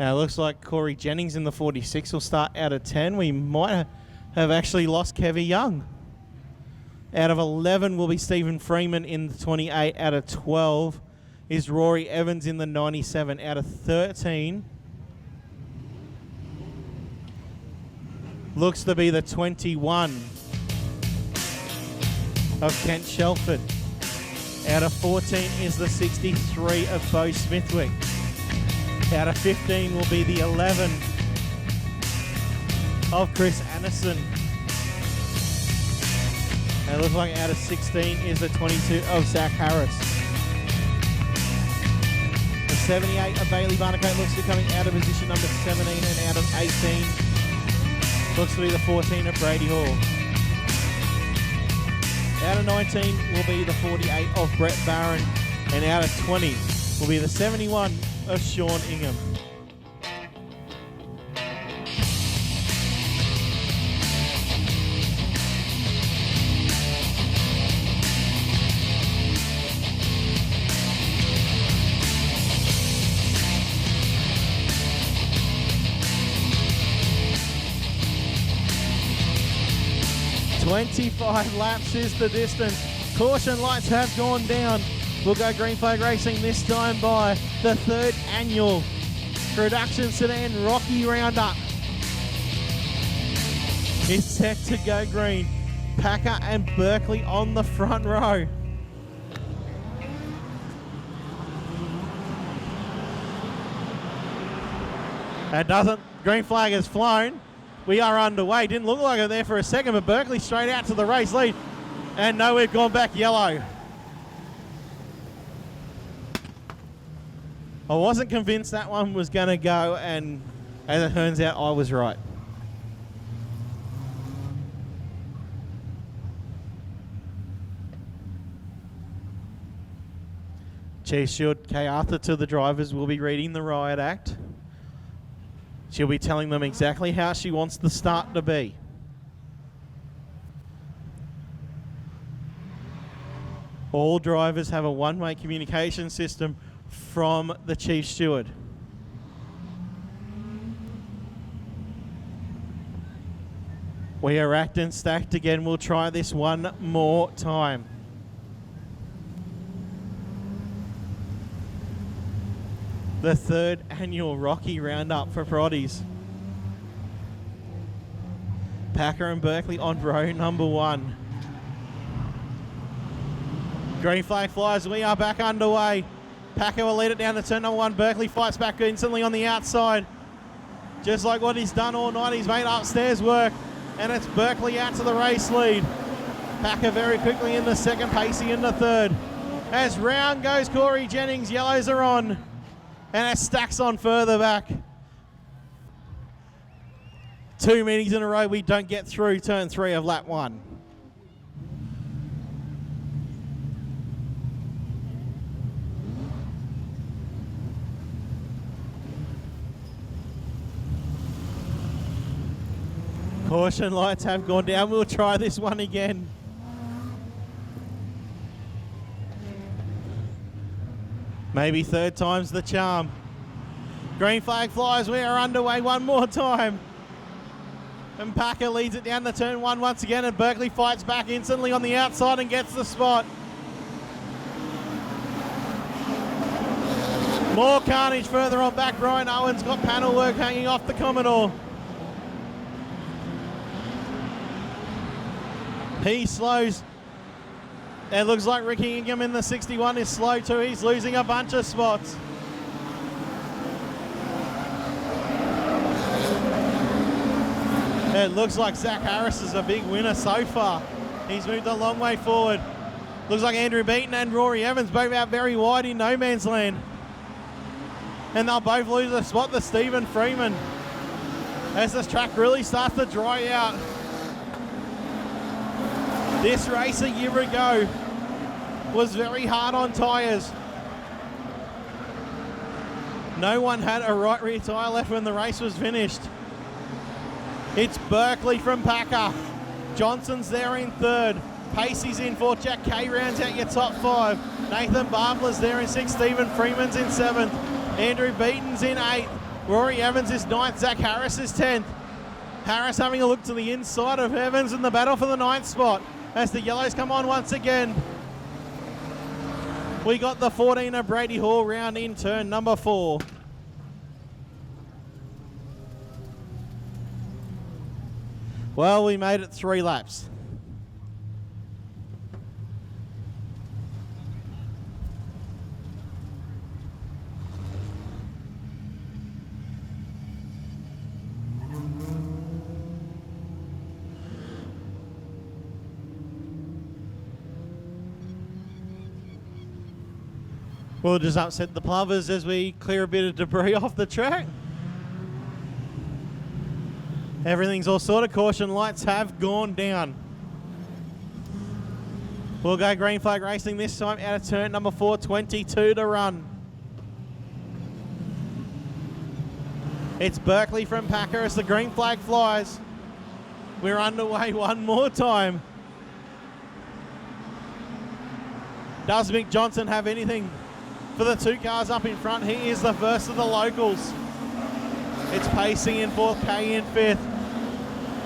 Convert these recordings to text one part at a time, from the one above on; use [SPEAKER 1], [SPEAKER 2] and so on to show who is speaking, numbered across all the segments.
[SPEAKER 1] Now it looks like Corey Jennings in the 46 will start out of 10. We might have actually lost Kevy Young. Out of 11 will be Stephen Freeman in the 28. Out of 12 is Rory Evans in the 97. Out of 13 looks to be the 21 of Kent Shelford. Out of 14 is the 63 of Bo Smithwick. Out of 15 will be the 11 of Chris Anderson. And it looks like out of 16 is the 22 of Zach Harris. The 78 of Bailey Barnacote looks to be coming out of position number 17, and out of 18 looks to be the 14 of Brady Hall. Out of 19 will be the 48 of Brett Barron, and out of 20 will be the 71 of Sean Ingham. "25 laps is the distance. Caution lights have gone down. We'll go green flag racing this time by the 3rd annual Production Sedan Rocky Roundup. It's set to go green. Packer and Berkeley on the front row. Green flag has flown. We are underway. Didn't look like it there for a second, but Berkeley straight out to the race lead. And no, we've gone back yellow. I wasn't convinced that one was going to go, and as it turns out, I was right. Chief Steward Kay Arthur to the drivers will be reading the riot act. She'll be telling them exactly how she wants the start to be. All drivers have a one-way communication system from the Chief Steward. We are racked and stacked again. We'll try this one more time. The 3rd annual Rocky Roundup for Proddies. Packer and Berkeley on row number 1. Green flag flies. We are back underway. Packer will lead it down to turn number 1. Berkeley fights back instantly on the outside. Just like what he's done all night, he's made upstairs work. And it's Berkeley out to the race lead. Packer very quickly in the 2nd, Pacey in the 3rd. As round goes Corey Jennings, yellows are on. And it stacks on further back. 2 meetings in a row, we don't get through turn 3 of lap 1. Caution lights have gone down. We'll try this one again. Maybe 3rd time's the charm. Green flag flies. We are underway one more time. And Packer leads it down the turn 1 once again, and Berkeley fights back instantly on the outside and gets the spot. More carnage further on back. Ryan Owen's got panel work hanging off the Commodore. He slows. It looks like Ricky Ingham in the 61 is slow too. He's losing a bunch of spots. It looks like Zach Harris is a big winner so far. He's moved a long way forward. Looks like Andrew Beaton and Rory Evans both out very wide in no man's land. And they'll both lose a spot to Stephen Freeman as this track really starts to dry out. This race a year ago was very hard on tyres. No one had a right rear tyre left when the race was finished. It's Berkeley from Packer. Johnson's there in 3rd. Pacey's in 4th. Jack Kay rounds out your top 5. Nathan Barbler's there in 6th. Stephen Freeman's in 7th. Andrew Beaton's in 8th. Rory Evans is 9th. Zach Harris is 10th. Harris having a look to the inside of Evans in the battle for the 9th spot as the yellows come on once again. We got the 14 of Brady Hall round in turn number 4. Well, we made it 3 laps. We'll just upset the plovers as we clear a bit of debris off the track. Everything's all sorted. Caution lights have gone down. We'll go green flag racing this time out of turn number 4, 22 to run. It's Berkeley from Packer as the green flag flies. We're underway one more time. Does Mick Johnson have anything for the 2 cars up in front? He is the first of the locals. It's Pacey in 4th, Kay in 5th.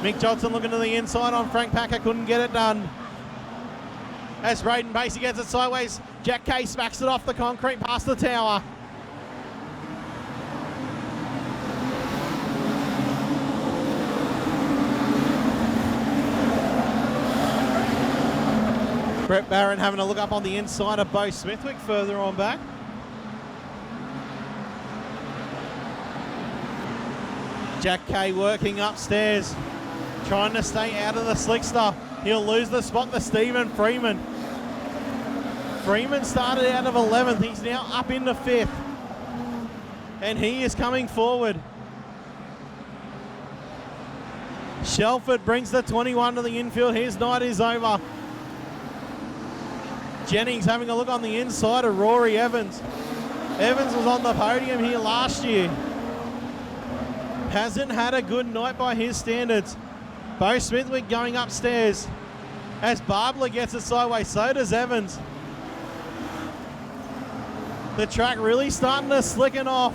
[SPEAKER 1] Mick Johnson looking to the inside on Frank Packer, couldn't get it done. As Braden Pacey gets it sideways, Jack Kay smacks it off the concrete past the tower. Brett Barron having a look up on the inside of Bo Smithwick further on back. Jack Kay working upstairs, trying to stay out of the slick stuff. He'll lose the spot to Stephen Freeman. Freeman started out of 11th. He's now up into 5th. And he is coming forward. Shelford brings the 21 to the infield. His night is over. Jennings having a look on the inside of Rory Evans. Evans was on the podium here last year. Hasn't had a good night by his standards. Bo Smithwick going upstairs. As Barbler gets it sideways, so does Evans. The track really starting to slicken off.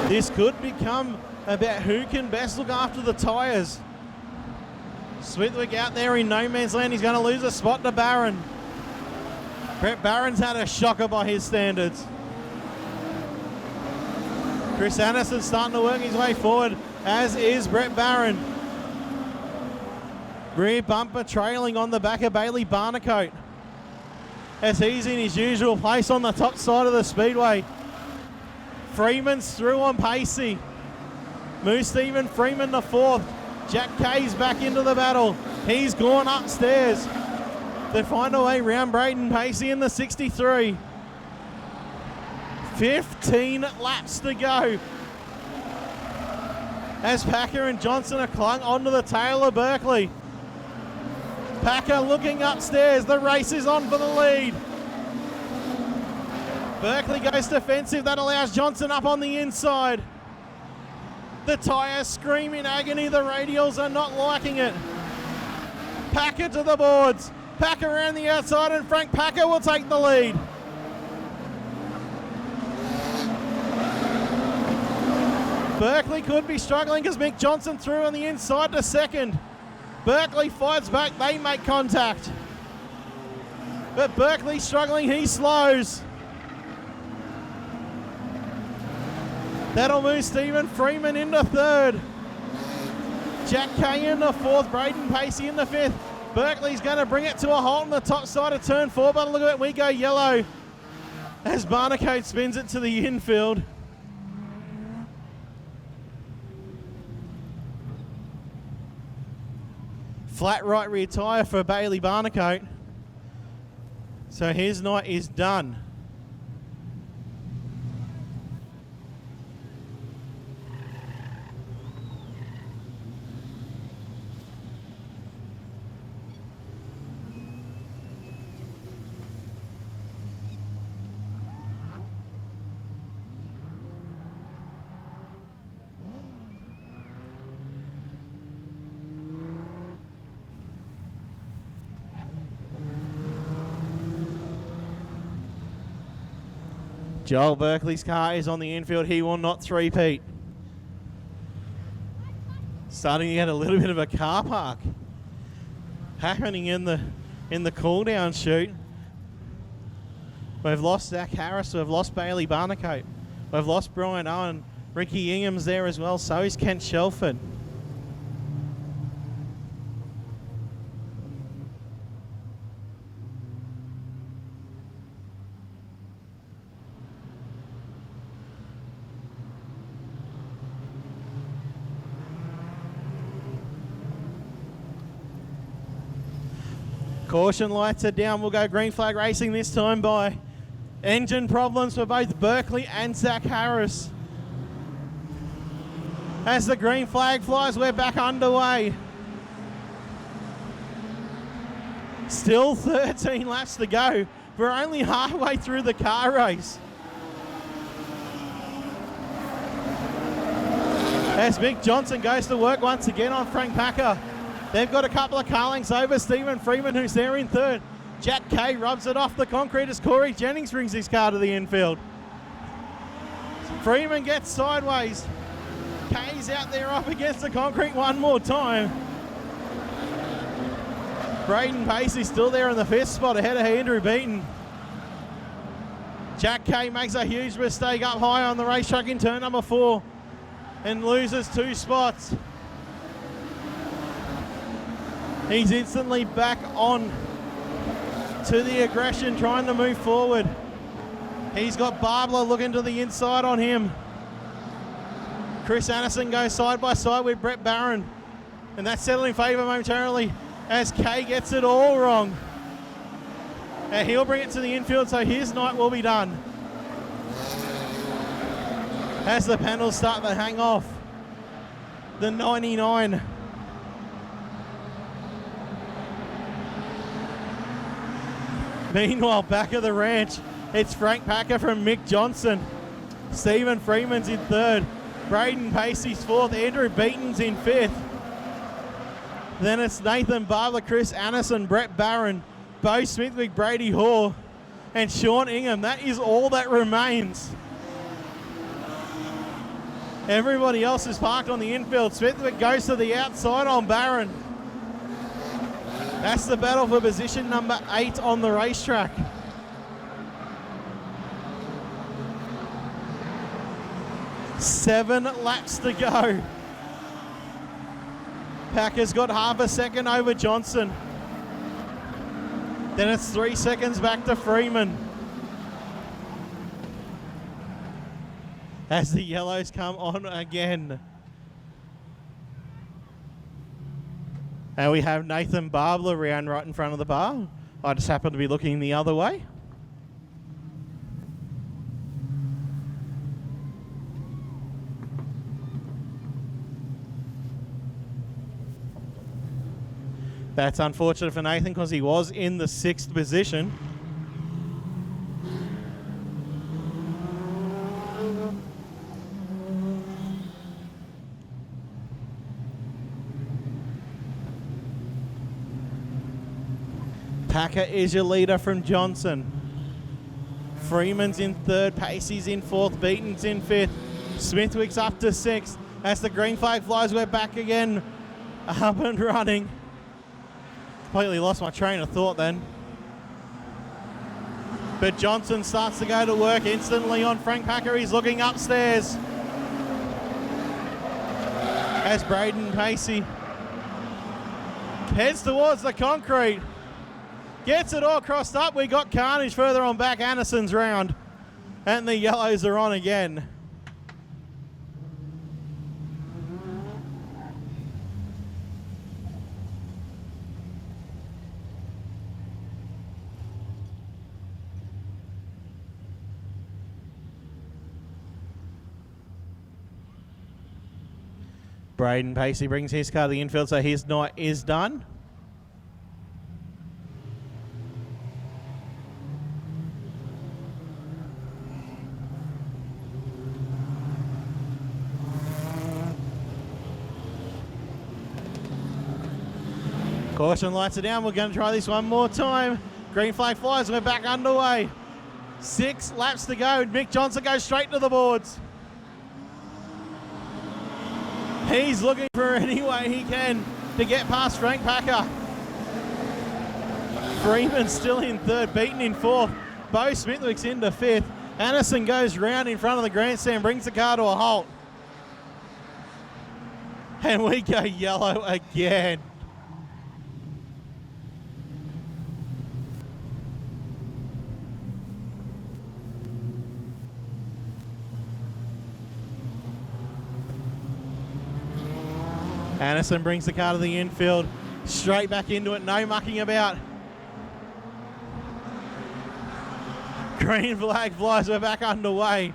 [SPEAKER 1] This could become about who can best look after the tyres. Smithwick out there in no man's land. He's going to lose a spot to Barron. Brett Barron's had a shocker by his standards. Chris Anderson starting to work his way forward, as is Brett Barron. Rear bumper trailing on the back of Bailey Barnacote, as he's in his usual place on the top side of the speedway. Freeman's through on Pacey. Moves Stephen Freeman to 4th. Jack Kay's back into the battle. He's gone upstairs. They find a way round Braden Pacey in the 63. 15 laps to go. As Packer and Johnson are clung onto the tail of Berkeley. Packer looking upstairs. The race is on for the lead. Berkeley goes defensive. That allows Johnson up on the inside. The tyres scream in agony. The radials are not liking it. Packer to the boards. Packer around the outside, and Frank Packer will take the lead. Berkeley could be struggling because Mick Johnson threw on the inside to 2nd. Berkeley fights back. They make contact. But Berkeley struggling. He slows. That'll move Stephen Freeman into 3rd. Jack Kay into 4th. Braden Pacey into 5th. Berkeley's going to bring it to a halt on the top side of turn 4, but look at it, we go yellow as Barnacote spins it to the infield. Flat right rear tyre for Bailey Barnacote. So his night is done. Joel Berkeley's car is on the infield. He will not three-peat. Starting to get a little bit of a car park happening in the cool-down chute. We've lost Zach Harris. We've lost Bailey Barnacote. We've lost Brian Owen. Ricky Ingham's there as well. So is Kent Shelford. Caution lights are down. We'll go green flag racing this time by engine problems for both Berkeley and Zach Harris. As the green flag flies, we're back underway. Still 13 laps to go. We're only halfway through the car race. As Mick Johnson goes to work once again on Frank Packer. They've got a couple of car lengths over Stephen Freeman, who's there in third. Jack Kay rubs it off the concrete as Corey Jennings brings his car to the infield. Freeman gets sideways. Kay's out there up against the concrete one more time. Braden Pacey's still there in the fifth spot ahead of Andrew Beaton. Jack Kay makes a huge mistake up high on the racetrack in turn number 4 and loses 2 spots. He's instantly back on to the aggression, trying to move forward. He's got Barbler looking to the inside on him. Chris Anderson goes side by side with Brett Barron, and that's settled in favour momentarily as Kay gets it all wrong. And he'll bring it to the infield, so his night will be done. As the panels start to hang off the 99. Meanwhile, back at the ranch, it's Frank Packer from Mick Johnson. Stephen Freeman's in third. Braden Pacey's fourth. Andrew Beaton's in fifth. Then it's Nathan Barber, Chris Anderson, Brett Barron, Bo Smithwick, Brady Hall, and Sean Ingham. That is all that remains. Everybody else is parked on the infield. Smithwick goes to the outside on Barron. That's the battle for position number 8 on the racetrack. Seven laps to go. Packer's got half a second over Johnson. Then it's 3 seconds back to Freeman. As the yellows come on again. And we have Nathan Barbler around right in front of the bar. I just happen to be looking the other way. That's unfortunate for Nathan because he was in the 6th position. Packer is your leader from Johnson. Freeman's in third, Pacey's in fourth, Beaton's in fifth. Smithwick's up to 6th. As the green flag flies, we're back again, up and running. Completely lost my train of thought then. But Johnson starts to go to work instantly on Frank Packer. He's looking upstairs. As Braden Pacey heads towards the concrete. Gets it all crossed up. We got carnage further on back. Anderson's round. And the yellows are on again. Braden Pacey brings his car to the infield, so his night is done. Caution lights are down. We're going to try this one more time. Green flag flies. We're back underway. 6 laps to go. Mick Johnson goes straight to the boards. He's looking for any way he can to get past Frank Packer. Freeman still in third, beaten in fourth. Bo Smithwick's into fifth. Anderson goes round in front of the grandstand, brings the car to a halt. And we go yellow again. Anderson brings the car to the infield, straight back into it, no mucking about. Green flag flies, we're back underway.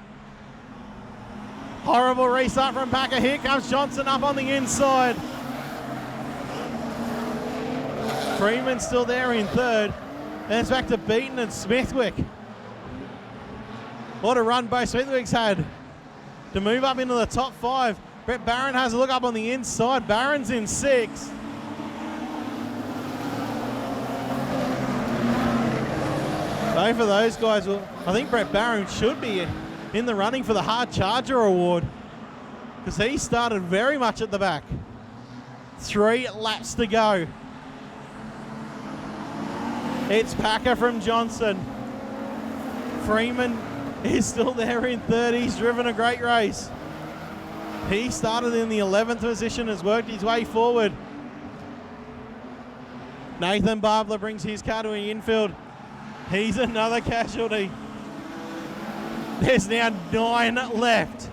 [SPEAKER 1] Horrible restart from Packer. Here comes Johnson up on the inside. Freeman still there in third. And it's back to Beaton and Smithwick. What a run Bo Smithwick's had to move up into the top 5. Brett Barron has a look up on the inside. Barron's in 6th. Both of those guys, I think Brett Barron should be in the running for the Hard Charger Award because he started very much at the back. 3 laps to go. It's Packer from Johnson. Freeman is still there in third. He's driven a great race. He started in the 11th position, has worked his way forward. Nathan Barbler brings his car to the infield. He's another casualty. There's now 9 left.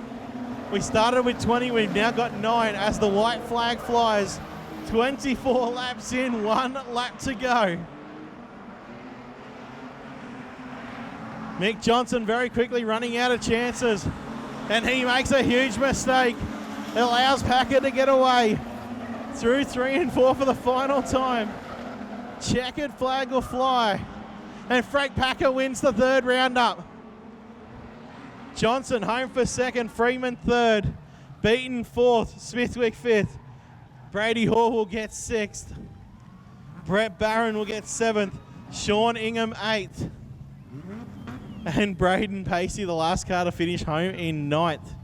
[SPEAKER 1] We started with 20, we've now got 9 as the white flag flies. 24 laps in, 1 lap to go. Mick Johnson very quickly running out of chances. And he makes a huge mistake. It allows Packer to get away. Through 3 and 4 for the final time. Checkered flag will fly. And Frank Packer wins the 3rd roundup. Johnson home for 2nd, Freeman 3rd. Beaton 4th, Smithwick 5th. Brady Hall will get 6th. Brett Barron will get 7th. Sean Ingham 8th. And Braden Pacey, the last car to finish home, in 9th.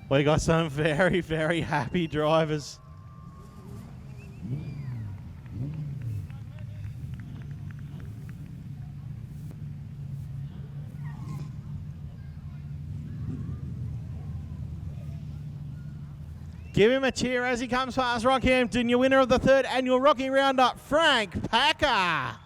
[SPEAKER 1] We got some very, very happy drivers. Give him a cheer as he comes past Rockhampton, your winner of the 3rd annual Rocky Roundup, Frank Packer.